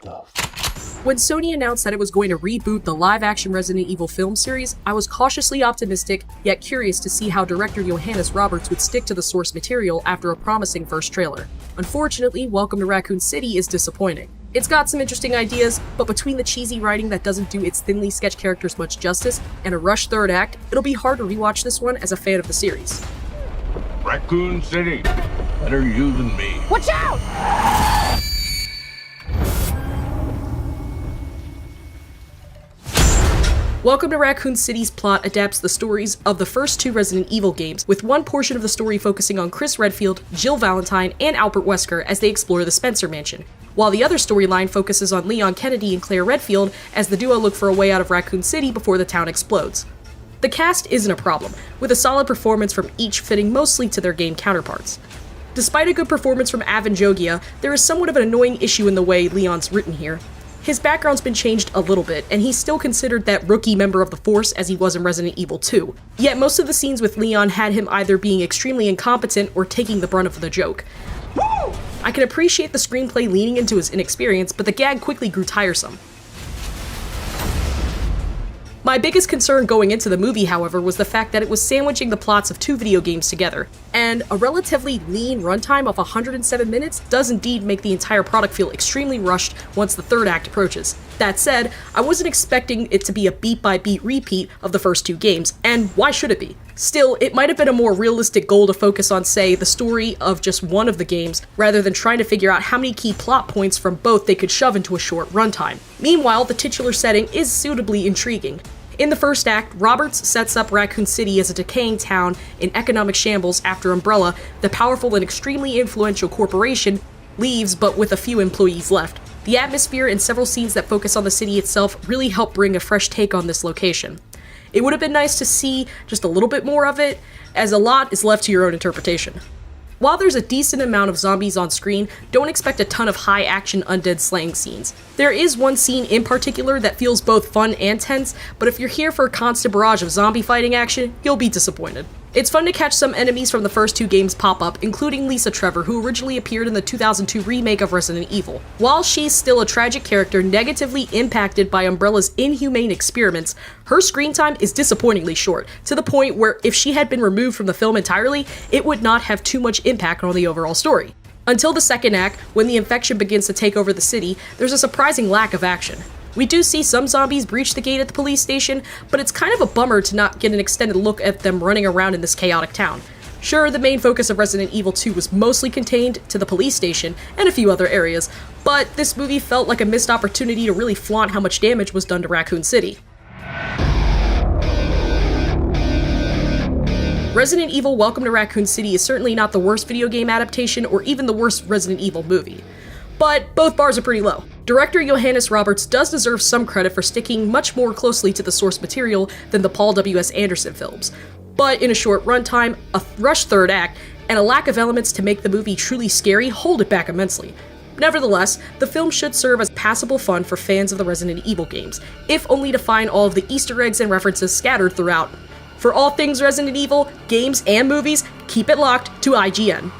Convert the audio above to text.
When Sony announced that it was going to reboot the live-action Resident Evil film series, I was cautiously optimistic, yet curious to see how director Johannes Roberts would stick to the source material after a promising first trailer. Unfortunately, Welcome to Raccoon City is disappointing. It's got some interesting ideas, but between the cheesy writing that doesn't do its thinly sketched characters much justice and a rushed third act, it'll be hard to rewatch this one as a fan of the series. Raccoon City. Better you than me. Watch out! Welcome to Raccoon City's plot adapts the stories of the first two Resident Evil games, with one portion of the story focusing on Chris Redfield, Jill Valentine, and Albert Wesker as they explore the Spencer Mansion, while the other storyline focuses on Leon Kennedy and Claire Redfield as the duo look for a way out of Raccoon City before the town explodes. The cast isn't a problem, with a solid performance from each fitting mostly to their game counterparts. Despite a good performance from Avon Jogia, there is somewhat of an annoying issue in the way Leon's written here. His background's been changed a little bit, and he's still considered that rookie member of the Force as he was in Resident Evil 2. Yet most of the scenes with Leon had him either being extremely incompetent or taking the brunt of the joke. I can appreciate the screenplay leaning into his inexperience, but the gag quickly grew tiresome. My biggest concern going into the movie, however, was the fact that it was sandwiching the plots of two video games together, and a relatively lean runtime of 107 minutes does indeed make the entire product feel extremely rushed once the third act approaches. That said, I wasn't expecting it to be a beat-by-beat repeat of the first two games, and why should it be? Still, it might have been a more realistic goal to focus on, say, the story of just one of the games, rather than trying to figure out how many key plot points from both they could shove into a short runtime. Meanwhile, the titular setting is suitably intriguing. In the first act, Roberts sets up Raccoon City as a decaying town in economic shambles after Umbrella, the powerful and extremely influential corporation, leaves but with a few employees left. The atmosphere and several scenes that focus on the city itself really help bring a fresh take on this location. It would have been nice to see just a little bit more of it, as a lot is left to your own interpretation. While there's a decent amount of zombies on screen, don't expect a ton of high-action undead slaying scenes. There is one scene in particular that feels both fun and tense, but if you're here for a constant barrage of zombie fighting action, you'll be disappointed. It's fun to catch some enemies from the first two games pop up, including Lisa Trevor, who originally appeared in the 2002 remake of Resident Evil. While she's still a tragic character negatively impacted by Umbrella's inhumane experiments, her screen time is disappointingly short, to the point where if she had been removed from the film entirely, it would not have too much impact on the overall story. Until the second act, when the infection begins to take over the city, there's a surprising lack of action. We do see some zombies breach the gate at the police station, but it's kind of a bummer to not get an extended look at them running around in this chaotic town. Sure, the main focus of Resident Evil 2 was mostly contained to the police station and a few other areas, but this movie felt like a missed opportunity to really flaunt how much damage was done to Raccoon City. Resident Evil Welcome to Raccoon City is certainly not the worst video game adaptation or even the worst Resident Evil movie. But both bars are pretty low. Director Johannes Roberts does deserve some credit for sticking much more closely to the source material than the Paul W.S. Anderson films. But in a short runtime, a rushed third act, and a lack of elements to make the movie truly scary hold it back immensely. Nevertheless, the film should serve as passable fun for fans of the Resident Evil games, if only to find all of the Easter eggs and references scattered throughout. For all things Resident Evil, games and movies, keep it locked to IGN.